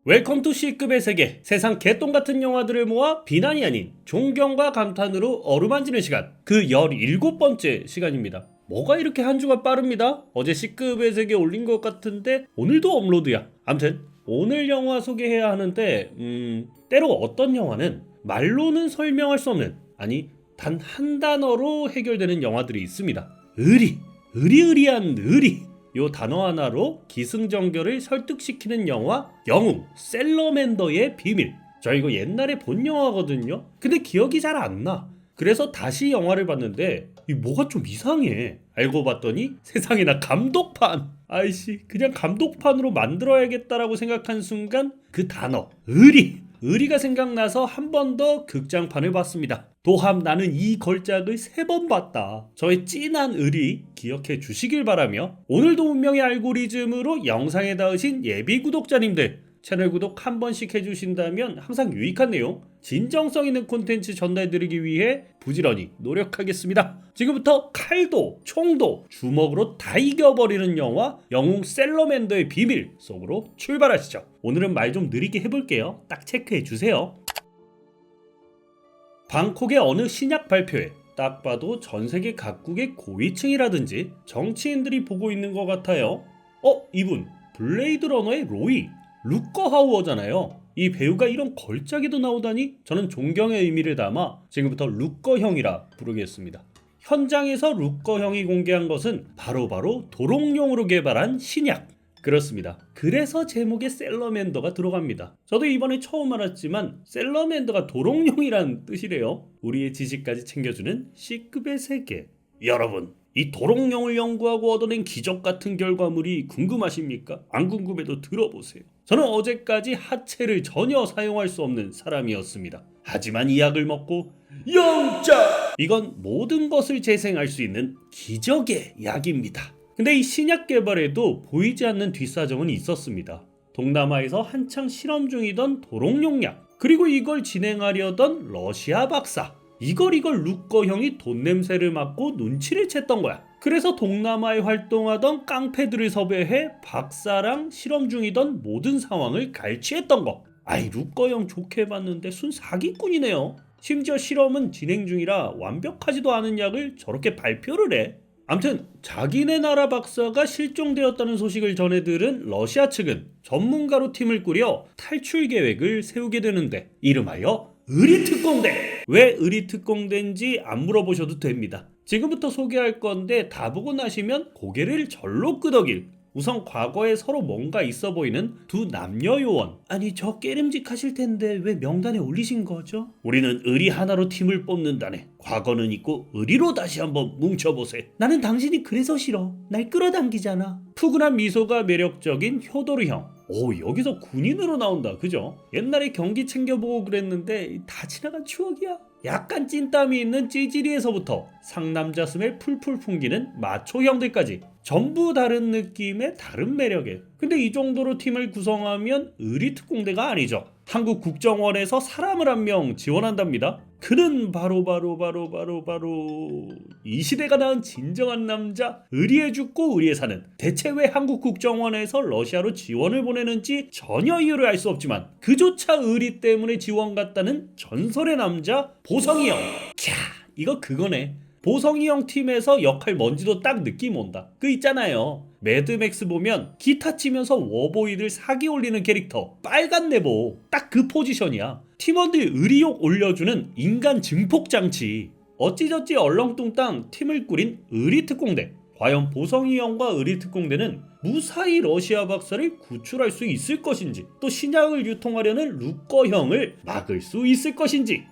웰컴 투 C급의 세계, 세상 개똥같은 영화들을 모아 비난이 아닌 존경과 감탄으로 어루만지는 시간, 그 17번째 시간입니다. 뭐가 이렇게 한 주가 빠릅니다. 어제 C급의 세계 올린 것 같은데 오늘도 업로드야. 암튼 오늘 영화 소개해야 하는데 때로 어떤 영화는 말로는 설명할 수 없는, 아니 단 한 단어로 해결되는 영화들이 있습니다. 의리의리한 의리, 요 단어 하나로 기승전결을 설득시키는 영화 영웅 셀러맨더의 비밀. 저 이거 옛날에 본 영화거든요. 근데 기억이 잘 안 나. 그래서 다시 영화를 봤는데 이 뭐가 좀 이상해. 알고 봤더니 세상에나 감독판. 아이씨, 그냥 감독판으로 만들어야겠다라고 생각한 순간 그 단어 의리가 생각나서 한 번 더 극장판을 봤습니다. 도합 나는 이 걸작을 3번 봤다. 저의 찐한 의리 기억해 주시길 바라며, 오늘도 운명의 알고리즘으로 영상에 닿으신 예비 구독자님들 채널 구독 한 번씩 해주신다면 항상 유익한 내용, 진정성 있는 콘텐츠 전달드리기 위해 부지런히 노력하겠습니다. 지금부터 칼도 총도 주먹으로 다 이겨버리는 영화 영웅 셀러맨더의 비밀 속으로 출발하시죠. 오늘은 말 좀 느리게 해볼게요. 딱 체크해주세요. 방콕의 어느 신약 발표회, 딱 봐도 전세계 각국의 고위층이라든지 정치인들이 보고 있는 것 같아요. 이분 블레이드 러너의 로이, 루커 하우어잖아요. 이 배우가 이런 걸작에도 나오다니 저는 존경의 의미를 담아 지금부터 루커 형이라 부르겠습니다. 현장에서 루커 형이 공개한 것은 바로 도롱뇽으로 개발한 신약. 그렇습니다. 그래서 제목에 셀러맨더가 들어갑니다. 저도 이번에 처음 알았지만 셀러맨더가 도롱뇽이란 뜻이래요. 우리의 지식까지 챙겨주는 C급의 세계. 여러분, 이 도롱뇽을 연구하고 얻어낸 기적 같은 결과물이 궁금하십니까? 안 궁금해도 들어보세요. 저는 어제까지 하체를 전혀 사용할 수 없는 사람이었습니다. 하지만 이 약을 먹고 영자! 이건 모든 것을 재생할 수 있는 기적의 약입니다. 근데 이 신약 개발에도 보이지 않는 뒷사정은 있었습니다. 동남아에서 한창 실험 중이던 도롱뇽약, 그리고 이걸 진행하려던 러시아 박사, 이걸 루커 형이 돈 냄새를 맡고 눈치를 챘던 거야. 그래서 동남아에 활동하던 깡패들을 섭외해 박사랑 실험 중이던 모든 상황을 갈취했던 거. 아이, 루커 형 좋게 봤는데 순 사기꾼이네요. 심지어 실험은 진행 중이라 완벽하지도 않은 약을 저렇게 발표를 해. 암튼 자기네 나라 박사가 실종되었다는 소식을 전해 들은 러시아 측은 전문가로 팀을 꾸려 탈출 계획을 세우게 되는데, 이름하여 의리특공대! 왜 의리특공대인지 안 물어보셔도 됩니다. 지금부터 소개할 건데 다 보고 나시면 고개를 절로 끄덕일, 우선 과거에 서로 뭔가 있어 보이는 두 남녀 요원. 아니, 저 깨름직하실 텐데 왜 명단에 올리신 거죠? 우리는 의리 하나로 팀을 뽑는다네. 과거는 있고 의리로 다시 한번 뭉쳐보세요. 나는 당신이 그래서 싫어. 날 끌어당기잖아. 푸근한 미소가 매력적인 효도르 형. 여기서 군인으로 나온다, 그죠? 옛날에 경기 챙겨보고 그랬는데 다 지나간 추억이야. 약간 찐땀이 있는 찌질이에서부터 상남자 스멜 풀풀 풍기는 마초 형들까지 전부 다른 느낌의 다른 매력에. 근데 이 정도로 팀을 구성하면 의리특공대가 아니죠. 한국 국정원에서 사람을 한 명 지원한답니다. 그는 바로 이 시대가 낳은 진정한 남자, 의리에 죽고 의리에 사는. 대체 왜 한국 국정원에서 러시아로 지원을 보내는지 전혀 이유를 알 수 없지만 그조차 의리 때문에 지원 갔다는 전설의 남자 보성이 형. 이거 그거네. 보성이 형 팀에서 역할 뭔지도 딱 느낌 온다. 그 있잖아요, 매드맥스 보면 기타 치면서 워보이를 사기 올리는 캐릭터 빨간 내보, 딱 그 포지션이야. 팀원들 의리욕 올려주는 인간 증폭장치. 어찌저찌 얼렁뚱땅 팀을 꾸린 의리특공대. 과연 보성이 형과 의리특공대는 무사히 러시아 박사를 구출할 수 있을 것인지, 또 신약을 유통하려는 루커 형을 막을 수 있을 것인지.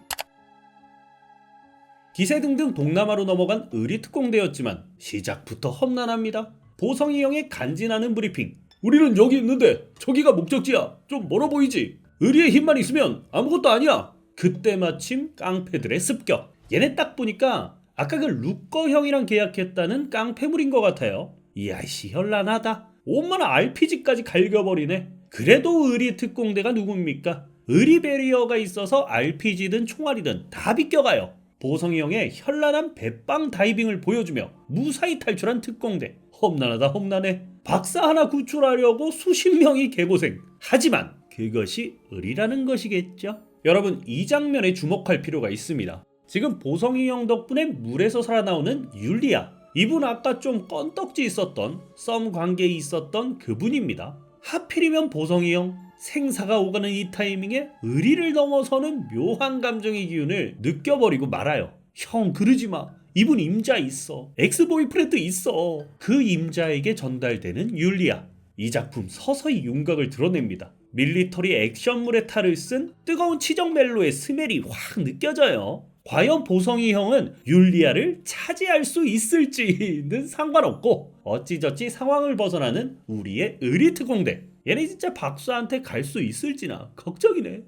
기세 등등 동남아로 넘어간 의리특공대였지만 시작부터 험난합니다. 보성이 형의 간지나는 브리핑. 우리는 여기 있는데 저기가 목적지야. 좀 멀어 보이지? 의리의 힘만 있으면 아무것도 아니야. 그때 마침 깡패들의 습격. 얘네 딱 보니까 아까 그 루커 형이랑 계약했다는 깡패물인 것 같아요. 이 아이씨 현란하다. 온만한 RPG까지 갈겨버리네. 그래도 의리특공대가 누굽니까? 의리 베리어가 있어서 RPG든 총알이든 다 비껴가요. 보성이 형의 현란한 배빵 다이빙을 보여주며 무사히 탈출한 특공대. 험난하다 험난해. 박사 하나 구출하려고 수십 명이 개고생. 하지만 그것이 을이라는 것이겠죠. 여러분, 이 장면에 주목할 필요가 있습니다. 지금 보성이 형 덕분에 물에서 살아나오는 율리아, 이분 아까 좀 껌떡지 있었던 썸 관계에 있었던 그분입니다. 하필이면 보성이 형, 생사가 오가는 이 타이밍에 의리를 넘어서는 묘한 감정의 기운을 느껴버리고 말아요. 형 그러지마, 이분 임자 있어, 엑스보이프렌드 있어. 그 임자에게 전달되는 율리아, 이 작품 서서히 윤곽을 드러냅니다. 밀리터리 액션물의 탈을 쓴 뜨거운 치정 멜로의 스멜이 확 느껴져요. 과연 보성이 형은 율리아를 차지할 수 있을지는 상관없고 어찌저찌 상황을 벗어나는 우리의 의리특공대, 얘네 진짜 박사한테 갈 수 있을지나 걱정이네.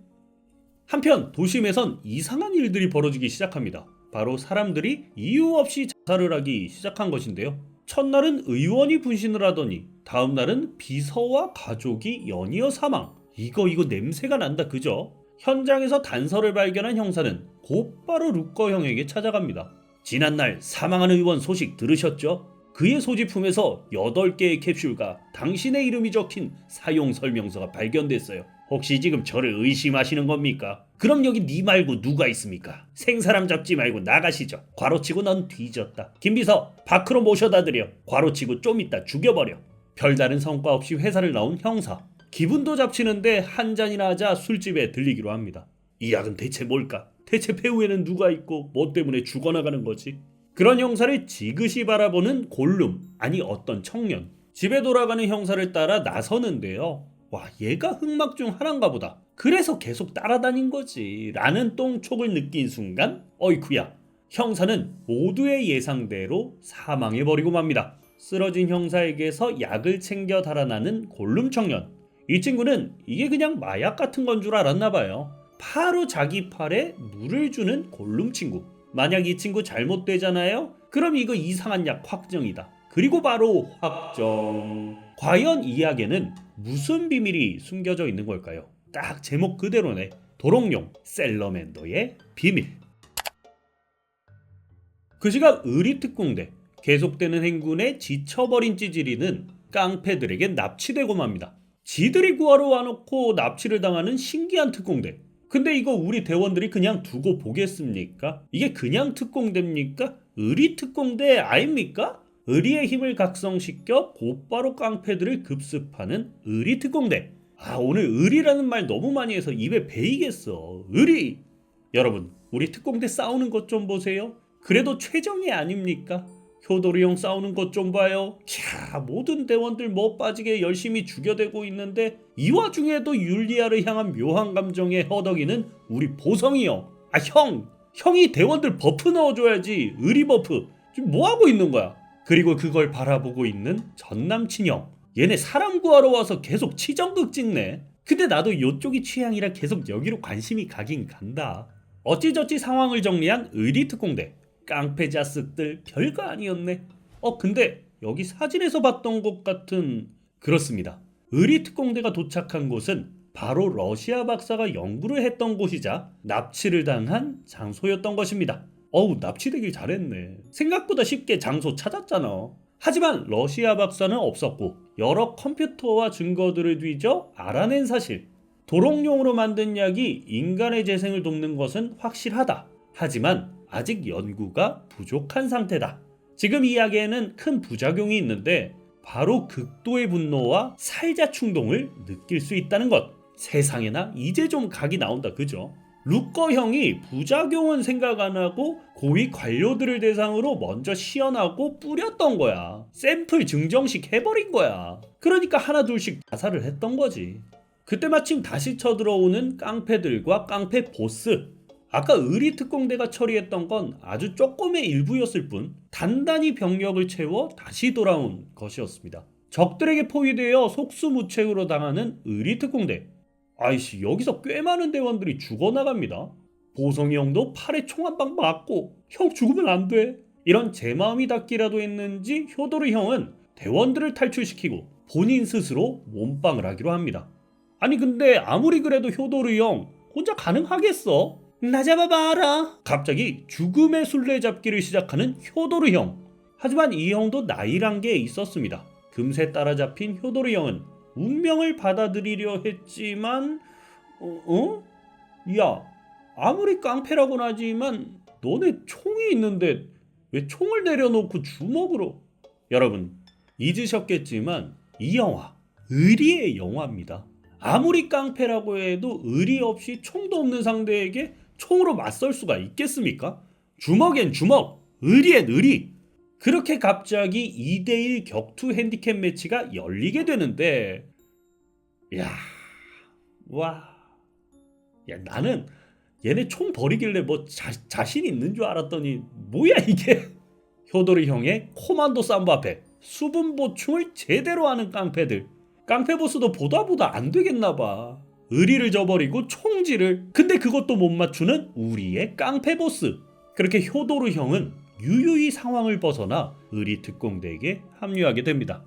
한편 도심에선 이상한 일들이 벌어지기 시작합니다. 바로 사람들이 이유 없이 자살을 하기 시작한 것인데요. 첫날은 의원이 분신을 하더니 다음날은 비서와 가족이 연이어 사망. 이거 냄새가 난다 그죠? 현장에서 단서를 발견한 형사는 곧바로 루커 형에게 찾아갑니다. 지난날 사망한 의원 소식 들으셨죠? 그의 소지품에서 8개의 캡슐과 당신의 이름이 적힌 사용 설명서가 발견됐어요. 혹시 지금 저를 의심하시는 겁니까? 그럼 여기 니 말고 누가 있습니까? 생사람 잡지 말고 나가시죠. 괄호치고 넌 뒤졌다. 김비서 밖으로 모셔다 드려. 괄호치고 좀 이따 죽여버려. 별다른 성과 없이 회사를 나온 형사. 기분도 잡치는데 한 잔이나 하자 술집에 들리기로 합니다. 이 약은 대체 뭘까? 대체 배후에는 누가 있고 뭐 때문에 죽어나가는 거지? 그런 형사를 지그시 바라보는 골룸, 아니 어떤 청년. 집에 돌아가는 형사를 따라 나서는데요. 와, 얘가 흑막 중 하나인가 보다. 그래서 계속 따라다닌 거지 라는 똥촉을 느낀 순간 어이쿠야, 형사는 모두의 예상대로 사망해버리고 맙니다. 쓰러진 형사에게서 약을 챙겨 달아나는 골룸 청년. 이 친구는 이게 그냥 마약 같은 건 줄 알았나 봐요. 바로 자기 팔에 물을 주는 골룸 친구. 만약 이 친구 잘못되잖아요? 그럼 이거 이상한 약 확정이다. 그리고 바로 확정. 과연 이 약에는 무슨 비밀이 숨겨져 있는 걸까요? 딱 제목 그대로네. 도롱뇽 셀러맨더의 비밀. 그 시각 의리특공대. 계속되는 행군에 지쳐버린 찌질이는 깡패들에게 납치되고 맙니다. 지들이 구하러 와놓고 납치를 당하는 신기한 특공대. 근데 이거 우리 대원들이 그냥 두고 보겠습니까? 이게 그냥 특공대입니까? 의리특공대 아닙니까? 의리의 힘을 각성시켜 곧바로 깡패들을 급습하는 의리특공대. 오늘 의리라는 말 너무 많이 해서 입에 베이겠어. 의리! 여러분, 우리 특공대 싸우는 것 좀 보세요. 그래도 최정예 아닙니까? 효도리 형 싸우는 것 좀 봐요. 캬, 모든 대원들 뭐 빠지게 열심히 죽여대고 있는데 이 와중에도 율리아를 향한 묘한 감정에 허덕이는 우리 보성이 형. 형이 대원들 버프 넣어줘야지. 의리 버프. 지금 뭐하고 있는 거야? 그리고 그걸 바라보고 있는 전남친 형. 얘네 사람 구하러 와서 계속 치정극 찍네. 근데 나도 요쪽이 취향이라 계속 여기로 관심이 가긴 간다. 어찌저찌 상황을 정리한 의리특공대. 깡패 자식들 별거 아니었네. 근데 여기 사진에서 봤던 것 같은... 그렇습니다. 의리특공대가 도착한 곳은 바로 러시아 박사가 연구를 했던 곳이자 납치를 당한 장소였던 것입니다. 납치되길 잘했네. 생각보다 쉽게 장소 찾았잖아. 하지만 러시아 박사는 없었고 여러 컴퓨터와 증거들을 뒤져 알아낸 사실. 도롱뇽으로 만든 약이 인간의 재생을 돕는 것은 확실하다. 하지만 아직 연구가 부족한 상태다. 지금 이 약에는 큰 부작용이 있는데 바로 극도의 분노와 살자 충동을 느낄 수 있다는 것. 세상에나 이제 좀 각이 나온다 그죠? 루커 형이 부작용은 생각 안 하고 고위 관료들을 대상으로 먼저 시연하고 뿌렸던 거야. 샘플 증정식 해버린 거야. 그러니까 하나 둘씩 자살을 했던 거지. 그때 마침 다시 쳐들어오는 깡패들과 깡패 보스. 아까 의리특공대가 처리했던 건 아주 조금의 일부였을 뿐 단단히 병력을 채워 다시 돌아온 것이었습니다. 적들에게 포위되어 속수무책으로 당하는 의리특공대. 여기서 꽤 많은 대원들이 죽어나갑니다. 보성이 형도 팔에 총 한 방 맞고 형 죽으면 안 돼. 이런 제 마음이 닿기라도 했는지 효도르 형은 대원들을 탈출시키고 본인 스스로 몸빵을 하기로 합니다. 근데 아무리 그래도 효도르 형 혼자 가능하겠어? 나 잡아봐라. 갑자기 죽음의 술래잡기를 시작하는 효도르 형. 하지만 이 형도 나이란 게 있었습니다. 금세 따라잡힌 효도르 형은 운명을 받아들이려 했지만 야, 아무리 깡패라고는 하지만 너네 총이 있는데 왜 총을 내려놓고 주먹으로. 여러분 잊으셨겠지만 이 영화 의리의 영화입니다. 아무리 깡패라고 해도 의리 없이 총도 없는 상대에게 총으로 맞설 수가 있겠습니까? 주먹엔 주먹, 의리엔 의리. 그렇게 갑자기 2대1 격투 핸디캡 매치가 열리게 되는데 야, 와, 야, 나는 얘네 총 버리길래 뭐 자신 있는 줄 알았더니 뭐야 이게. 효도리 형의 코만도 삼보 앞에 수분 보충을 제대로 하는 깡패들. 깡패 보스도 보다 안 되겠나봐. 의리를 저버리고 총질을. 근데 그것도 못 맞추는 우리의 깡패 보스. 그렇게 효도르 형은 유유히 상황을 벗어나 의리 특공대에게 합류하게 됩니다.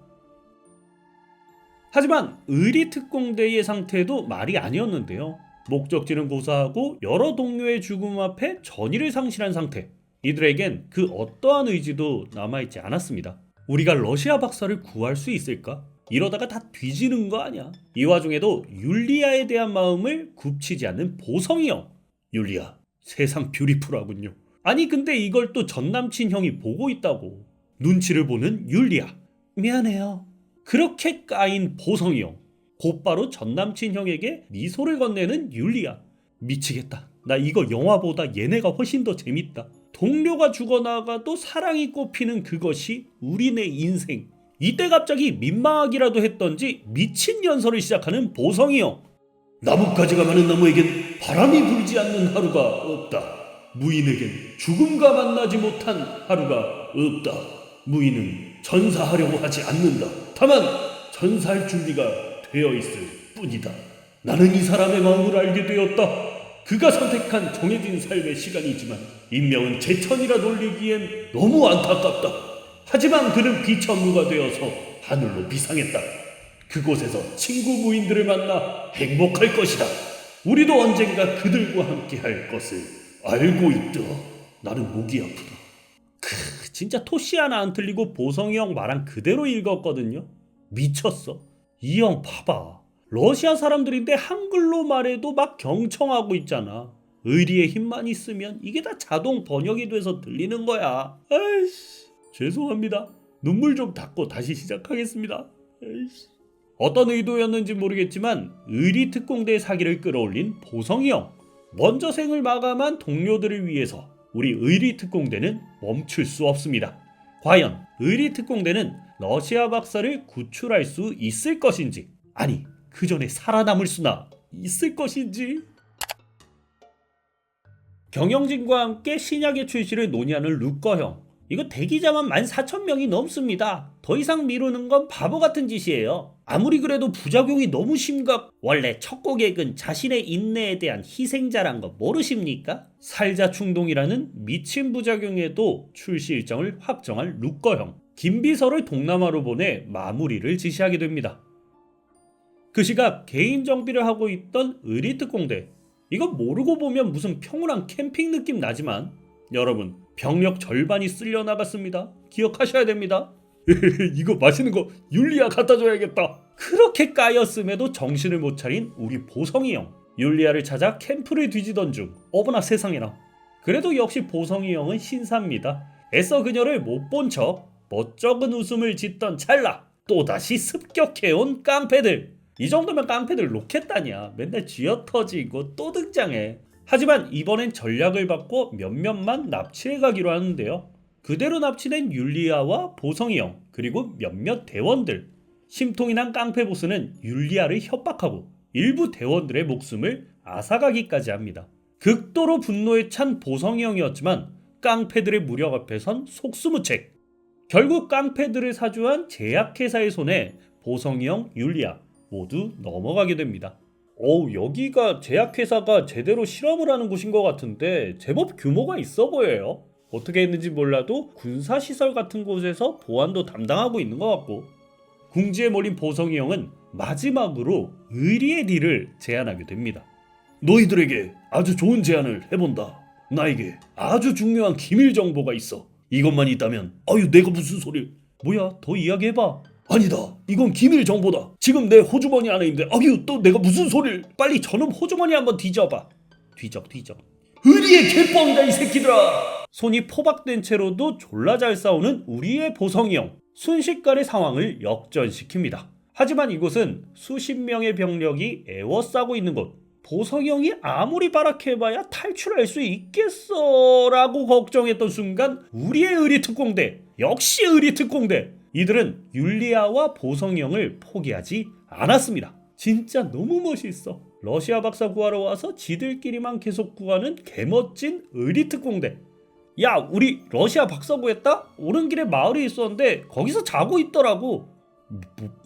하지만 의리 특공대의 상태도 말이 아니었는데요. 목적지는 고사하고 여러 동료의 죽음 앞에 전의를 상실한 상태. 이들에겐 그 어떠한 의지도 남아있지 않았습니다. 우리가 러시아 박사를 구할 수 있을까? 이러다가 다 뒤지는 거 아니야? 이 와중에도 율리아에 대한 마음을 굽히지 않는 보성이 형. 율리아, 세상 뷰티풀하군요. 아니 근데 이걸 또 전남친 형이 보고 있다고. 눈치를 보는 율리아. 미안해요. 그렇게 까인 보성이 형. 곧바로 전남친 형에게 미소를 건네는 율리아. 미치겠다. 나 이거 영화보다 얘네가 훨씬 더 재밌다. 동료가 죽어나가도 사랑이 꼽히는 그것이 우리네 인생. 이때 갑자기 민망하기라도 했던지 미친 연설을 시작하는 보성이 형. 나뭇가지가 많은 나무에겐 바람이 불지 않는 하루가 없다. 무인에겐 죽음과 만나지 못한 하루가 없다. 무인은 전사하려고 하지 않는다. 다만 전사할 준비가 되어 있을 뿐이다. 나는 이 사람의 마음을 알게 되었다. 그가 선택한 정해진 삶의 시간이지만 인명은 제천이라 놀리기엔 너무 안타깝다. 하지만 그는 비천무가 되어서 하늘로 비상했다. 그곳에서 친구 무인들을 만나 행복할 것이다. 우리도 언젠가 그들과 함께 할 것을 알고 있다. 나는 목이 아프다. 진짜 토시 하나 안 틀리고 보성이 형 말한 그대로 읽었거든요. 미쳤어. 이 형 봐봐. 러시아 사람들인데 한글로 말해도 막 경청하고 있잖아. 의리의 힘만 있으면 이게 다 자동 번역이 돼서 들리는 거야. 아이씨, 죄송합니다. 눈물 좀 닦고 다시 시작하겠습니다. 아이씨. 어떤 의도였는지 모르겠지만 의리 특공대 사기를 끌어올린 보성이 형. 먼저 생을 마감한 동료들을 위해서 우리 의리 특공대는 멈출 수 없습니다. 과연 의리 특공대는 러시아 박사를 구출할 수 있을 것인지, 아니 그 전에 살아남을 수나 있을 것인지. 경영진과 함께 신약의 출시를 논의하는 루커 형. 이거 대기자만 14,000명이 넘습니다. 더 이상 미루는 건 바보 같은 짓이에요. 아무리 그래도 부작용이 너무 원래 첫 고객은 자신의 인내에 대한 희생자란 거 모르십니까? 살자 충동이라는 미친 부작용에도 출시 일정을 확정할 루커 형. 김비서를 동남아로 보내 마무리를 지시하게 됩니다. 그 시각 개인 정비를 하고 있던 의리 특공대. 이거 모르고 보면 무슨 평온한 캠핑 느낌 나지만 여러분, 병력 절반이 쓸려 나갔습니다. 기억하셔야 됩니다. 이거 맛있는 거 율리아 갖다 줘야겠다. 그렇게 까였음에도 정신을 못 차린 우리 보성이 형. 율리아를 찾아 캠프를 뒤지던 중 어머나 세상에나. 그래도 역시 보성이 형은 신사입니다. 애써 그녀를 못 본 척 멋쩍은 웃음을 짓던 찰나 또다시 습격해온 깡패들. 이 정도면 깡패들 로켓단이야. 맨날 쥐어터지고 또 등장해. 하지만 이번엔 전략을 바꿔 몇몇만 납치해가기로 하는데요. 그대로 납치된 율리아와 보성이 형 그리고 몇몇 대원들. 심통이 난 깡패 보스는 율리아를 협박하고 일부 대원들의 목숨을 앗아가기까지 합니다. 극도로 분노에 찬 보성이 형이었지만 깡패들의 무력 앞에선 속수무책. 결국 깡패들을 사주한 제약회사의 손에 보성이 형, 율리아 모두 넘어가게 됩니다. 여기가 제약회사가 제대로 실험을 하는 곳인 것 같은데 제법 규모가 있어 보여요. 어떻게 했는지 몰라도 군사시설 같은 곳에서 보안도 담당하고 있는 것 같고. 궁지에 몰린 보성이 형은 마지막으로 의리의 딜을 제안하게 됩니다. 너희들에게 아주 좋은 제안을 해본다. 나에게 아주 중요한 기밀 정보가 있어. 이것만 있다면 내가 무슨 소리. 뭐야, 더 이야기해봐. 아니다. 이건 기밀 정보다. 지금 내 호주머니 안에 있는데 아유 또 내가 무슨 소리를. 빨리 저놈 호주머니 한번 뒤져봐. 뒤적. 의리의 개뻥이다 이 새끼들아. 손이 포박된 채로도 졸라 잘 싸우는 우리의 보성이 형. 순식간에 상황을 역전시킵니다. 하지만 이곳은 수십 명의 병력이 에워싸고 있는 곳. 보성이 형이 아무리 발악해봐야 탈출할 수 있겠어 라고 걱정했던 순간 우리의 의리특공대, 역시 의리특공대, 이들은 율리아와 보성이 형을 포기하지 않았습니다. 진짜 너무 멋있어. 러시아 박사 구하러 와서 지들끼리만 계속 구하는 개멋진 의리특공대. 야, 우리 러시아 박사 구했다? 오는 길에 마을이 있었는데 거기서 자고 있더라고.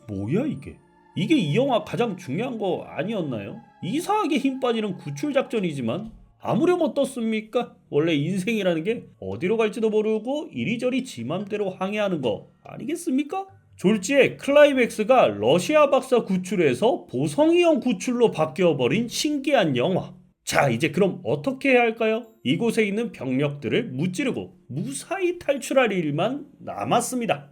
뭐야 이게? 이게 이 영화 가장 중요한 거 아니었나요? 이상하게 힘 빠지는 구출 작전이지만 아무렴 어떻습니까? 원래 인생이라는 게 어디로 갈지도 모르고 이리저리 지 맘대로 항해하는 거 아니겠습니까? 졸지에 클라이맥스가 러시아 박사 구출에서 보성이 형 구출로 바뀌어버린 신기한 영화. 자, 이제 그럼 어떻게 해야 할까요? 이곳에 있는 병력들을 무찌르고 무사히 탈출할 일만 남았습니다.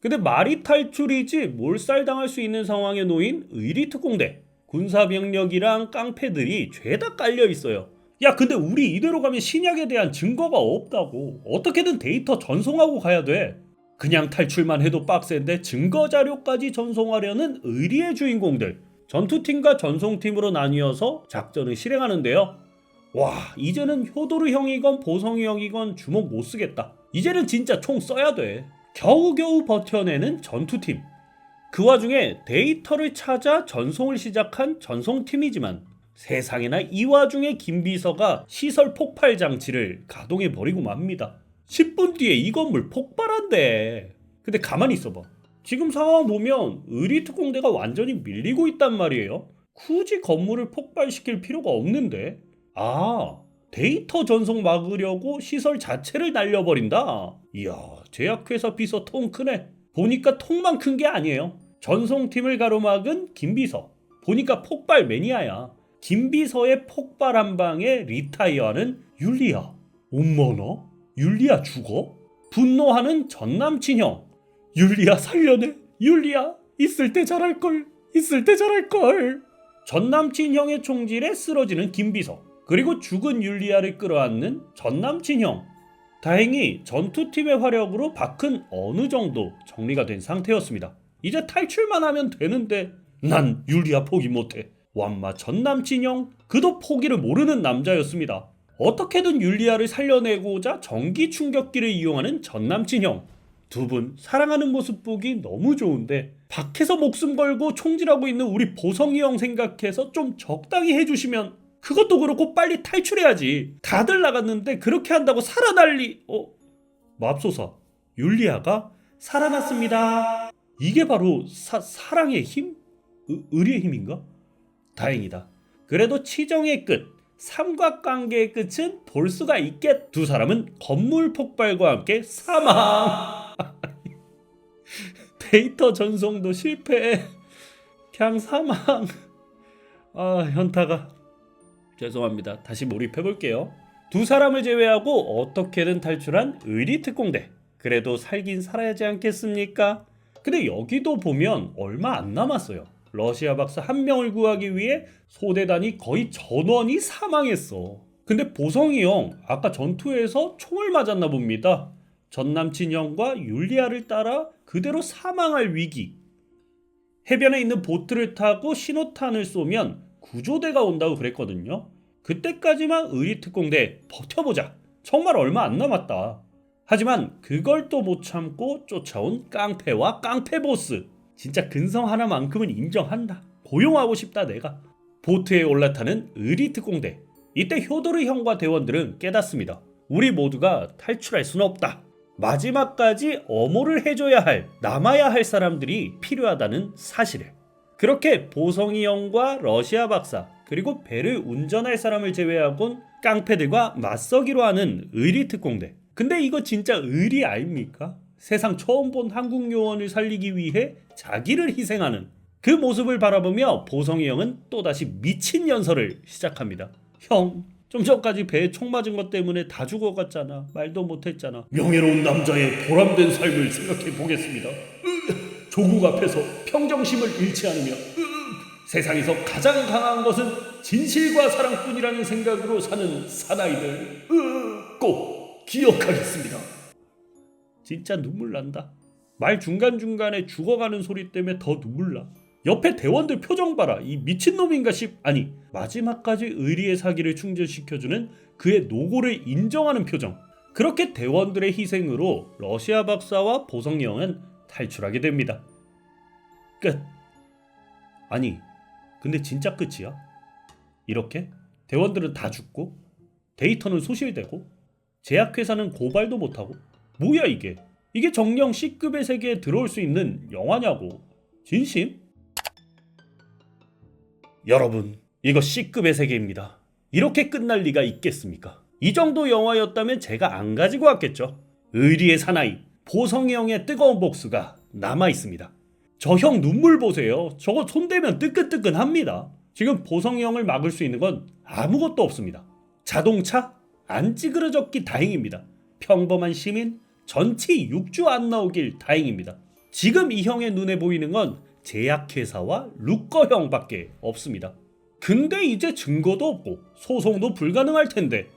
근데 말이 탈출이지 몰살당할 수 있는 상황에 놓인 의리특공대. 군사병력이랑 깡패들이 죄다 깔려 있어요. 야, 근데 우리 이대로 가면 신약에 대한 증거가 없다고. 어떻게든 데이터 전송하고 가야 돼. 그냥 탈출만 해도 빡센데 증거 자료까지 전송하려는 의리의 주인공들. 전투팀과 전송팀으로 나뉘어서 작전을 실행하는데요. 와, 이제는 효도르 형이건 보성이 형이건 주먹 못 쓰겠다. 이제는 진짜 총 써야 돼. 겨우겨우 버텨내는 전투팀. 그 와중에 데이터를 찾아 전송을 시작한 전송팀이지만 세상에나 이 와중에 김비서가 시설 폭발 장치를 가동해버리고 맙니다. 10분 뒤에 이 건물 폭발한대. 근데 가만히 있어봐. 지금 상황 보면 의리특공대가 완전히 밀리고 있단 말이에요. 굳이 건물을 폭발시킬 필요가 없는데. 아, 데이터 전송 막으려고 시설 자체를 날려버린다. 이야, 제약회사 비서 통 크네. 보니까 통만 큰 게 아니에요. 전송팀을 가로막은 김비서. 보니까 폭발 매니아야. 김비서의 폭발 한 방에 리타이어하는 율리아. 엄마나? 율리아 죽어? 분노하는 전남친형. 율리아 살려내. 율리아 있을 때 잘할걸. 있을 때 잘할걸. 전남친형의 총질에 쓰러지는 김비서. 그리고 죽은 율리아를 끌어안는 전남친형. 다행히 전투팀의 화력으로 밖은 어느 정도 정리가 된 상태였습니다. 이제 탈출만 하면 되는데 난 율리아 포기 못해. 완마 전남친형, 그도 포기를 모르는 남자였습니다. 어떻게든 율리아를 살려내고자 전기 충격기를 이용하는 전남친형. 두 분 사랑하는 모습 보기 너무 좋은데 밖에서 목숨 걸고 총질하고 있는 우리 보성이 형 생각해서 좀 적당히 해주시면. 그것도 그렇고 빨리 탈출해야지. 다들 나갔는데 그렇게 한다고 살아날 맙소사, 율리아가 살아났습니다. 이게 바로 사랑의 힘? 의리의 힘인가? 다행이다. 그래도 치정의 끝, 삼각관계의 끝은 볼 수가 있겠. 두 사람은 건물 폭발과 함께 사망. 데이터 전송도 실패. 그냥 사망. 아, 현타가. 죄송합니다. 다시 몰입해볼게요. 두 사람을 제외하고 어떻게든 탈출한 의리특공대. 그래도 살긴 살아야지 않겠습니까? 근데 여기도 보면 얼마 안 남았어요. 러시아 박사 한 명을 구하기 위해 소대단이 거의 전원이 사망했어. 근데 보성이 형 아까 전투에서 총을 맞았나 봅니다. 전남친 형과 율리아를 따라 그대로 사망할 위기. 해변에 있는 보트를 타고 신호탄을 쏘면 구조대가 온다고 그랬거든요. 그때까지만 의리특공대 버텨보자. 정말 얼마 안 남았다. 하지만 그걸 또 못 참고 쫓아온 깡패와 깡패 보스. 진짜 근성 하나만큼은 인정한다. 고용하고 싶다 내가. 보트에 올라타는 의리특공대. 이때 효도르 형과 대원들은 깨닫습니다. 우리 모두가 탈출할 수는 없다. 마지막까지 엄호를 해줘야 할, 남아야 할 사람들이 필요하다는 사실을. 그렇게 보성이 형과 러시아 박사, 그리고 배를 운전할 사람을 제외하곤 깡패들과 맞서기로 하는 의리특공대. 근데 이거 진짜 의리 아닙니까? 세상 처음 본 한국 요원을 살리기 위해 자기를 희생하는 그 모습을 바라보며 보성이 형은 또다시 미친 연설을 시작합니다. 형, 좀 전까지 배에 총 맞은 것 때문에 다 죽어갔잖아. 말도 못했잖아. 명예로운 남자의 보람된 삶을 생각해 보겠습니다. 조국 앞에서 평정심을 잃지 않으며 세상에서 가장 강한 것은 진실과 사랑뿐이라는 생각으로 사는 사나이들 꼭 기억하겠습니다. 진짜 눈물 난다. 말 중간중간에 죽어가는 소리 때문에 더 눈물 나. 옆에 대원들 표정 봐라. 이 미친놈인가 아니 마지막까지 의리의 사기를 충전시켜주는 그의 노고를 인정하는 표정. 그렇게 대원들의 희생으로 러시아 박사와 보성이 형은 탈출하게 됩니다. 끝. 아니 근데 진짜 끝이야? 이렇게 대원들은 다 죽고 데이터는 소실되고 제약회사는 고발도 못하고 뭐야 이게? 이게 정령 C급의 세계에 들어올 수 있는 영화냐고. 진심? 여러분 이거 C급의 세계입니다. 이렇게 끝날 리가 있겠습니까? 이 정도 영화였다면 제가 안 가지고 왔겠죠. 의리의 사나이 보성이 형의 뜨거운 복수가 남아있습니다. 저 형 눈물 보세요. 저거 손대면 뜨끈뜨끈합니다. 지금 보성이 형을 막을 수 있는 건 아무것도 없습니다. 자동차 안 찌그러졌기 다행입니다. 평범한 시민 전치 6주 안 나오길 다행입니다. 지금 이 형의 눈에 보이는 건 제약회사와 루커 형밖에 없습니다. 근데 이제 증거도 없고 소송도 불가능할 텐데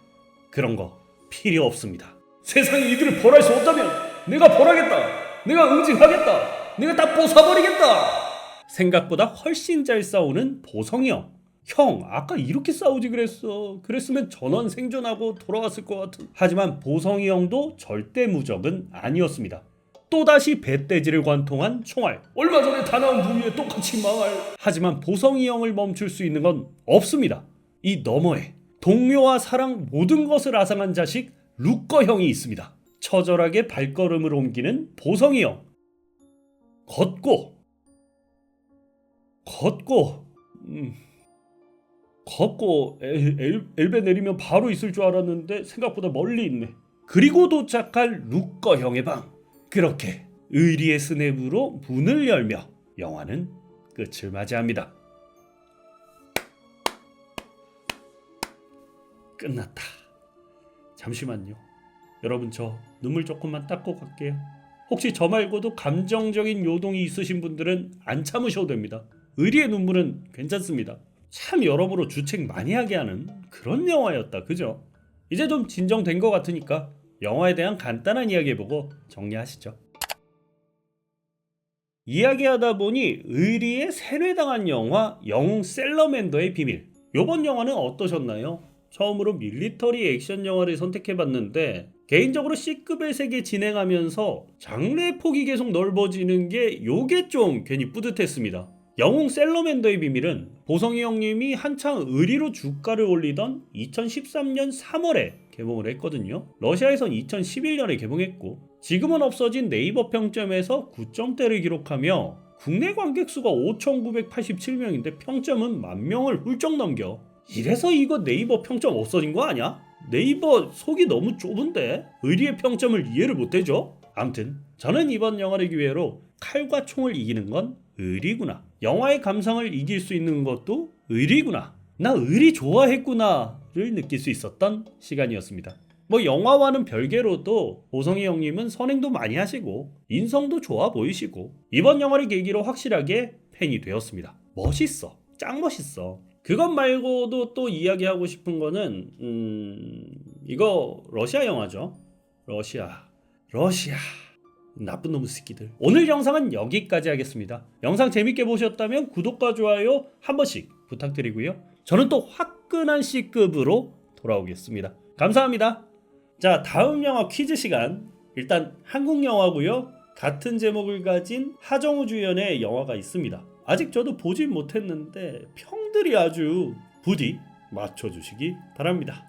그런 거 필요 없습니다. 세상에 이들을 벌할 수 없다면 내가 벌하겠다. 내가 응징하겠다. 내가 다 부숴버리겠다. 생각보다 훨씬 잘 싸우는 보성이 형. 형 아까 이렇게 싸우지 그랬어. 그랬으면 전원 생존하고 돌아왔을 것 같은. 하지만 보성이 형도 절대 무적은 아니었습니다. 또다시 배돼지를 관통한 총알. 얼마 전에 다 나온 부위에 똑같이 망할. 하지만 보성이 형을 멈출 수 있는 건 없습니다. 이 너머에 동료와 사랑 모든 것을 앗아간 자식 루커 형이 있습니다. 처절하게 발걸음을 옮기는 보성이 형. 걷고 엘베 내리면 바로 있을 줄 알았는데 생각보다 멀리 있네. 그리고 도착할 루커 형의 방. 그렇게 의리의 스냅으로 문을 열며 영화는 끝을 맞이합니다. 끝났다. 잠시만요. 여러분 저 눈물 조금만 닦고 갈게요. 혹시 저 말고도 감정적인 요동이 있으신 분들은 안 참으셔도 됩니다. 의리의 눈물은 괜찮습니다. 참 여러모로 주책 많이 하게 하는 그런 영화였다. 그죠? 이제 좀 진정된 것 같으니까 영화에 대한 간단한 이야기 해보고 정리하시죠. 이야기하다 보니 의리에 세뇌당한 영화 영웅 셀러맨더의 비밀. 요번 영화는 어떠셨나요? 처음으로 밀리터리 액션 영화를 선택해봤는데 개인적으로 C급의 세계 진행하면서 장르의 폭이 계속 넓어지는 게 요게 좀 괜히 뿌듯했습니다. 영웅 셀러맨더의 비밀은 보성이 형님이 한창 의리로 주가를 올리던 2013년 3월에 개봉을 했거든요. 러시아에선 2011년에 개봉했고 지금은 없어진 네이버 평점에서 9점대를 기록하며 국내 관객 수가 5,987명인데 평점은 10,000명을 훌쩍 넘겨. 이래서 이거 네이버 평점 없어진 거 아니야? 네이버 속이 너무 좁은데 의리의 평점을 이해를 못해줘? 암튼 저는 이번 영화를 기회로 칼과 총을 이기는 건 의리구나. 영화의 감성을 이길 수 있는 것도 의리구나. 나 의리 좋아했구나를 느낄 수 있었던 시간이었습니다. 뭐 영화와는 별개로도 보성이 형님은 선행도 많이 하시고 인성도 좋아 보이시고 이번 영화를 계기로 확실하게 팬이 되었습니다. 멋있어. 짱 멋있어. 그것 말고도 또 이야기하고 싶은 거는 이거 러시아 영화죠. 러시아 나쁜 놈 새끼들. 오늘 영상은 여기까지 하겠습니다. 영상 재밌게 보셨다면 구독과 좋아요 한 번씩 부탁드리고요. 저는 또 화끈한 C급으로 돌아오겠습니다. 감사합니다. 자, 다음 영화 퀴즈 시간. 일단 한국 영화고요. 같은 제목을 가진 하정우 주연의 영화가 있습니다. 아직 저도 보진 못했는데 평들이 아주 부디 맞춰주시기 바랍니다.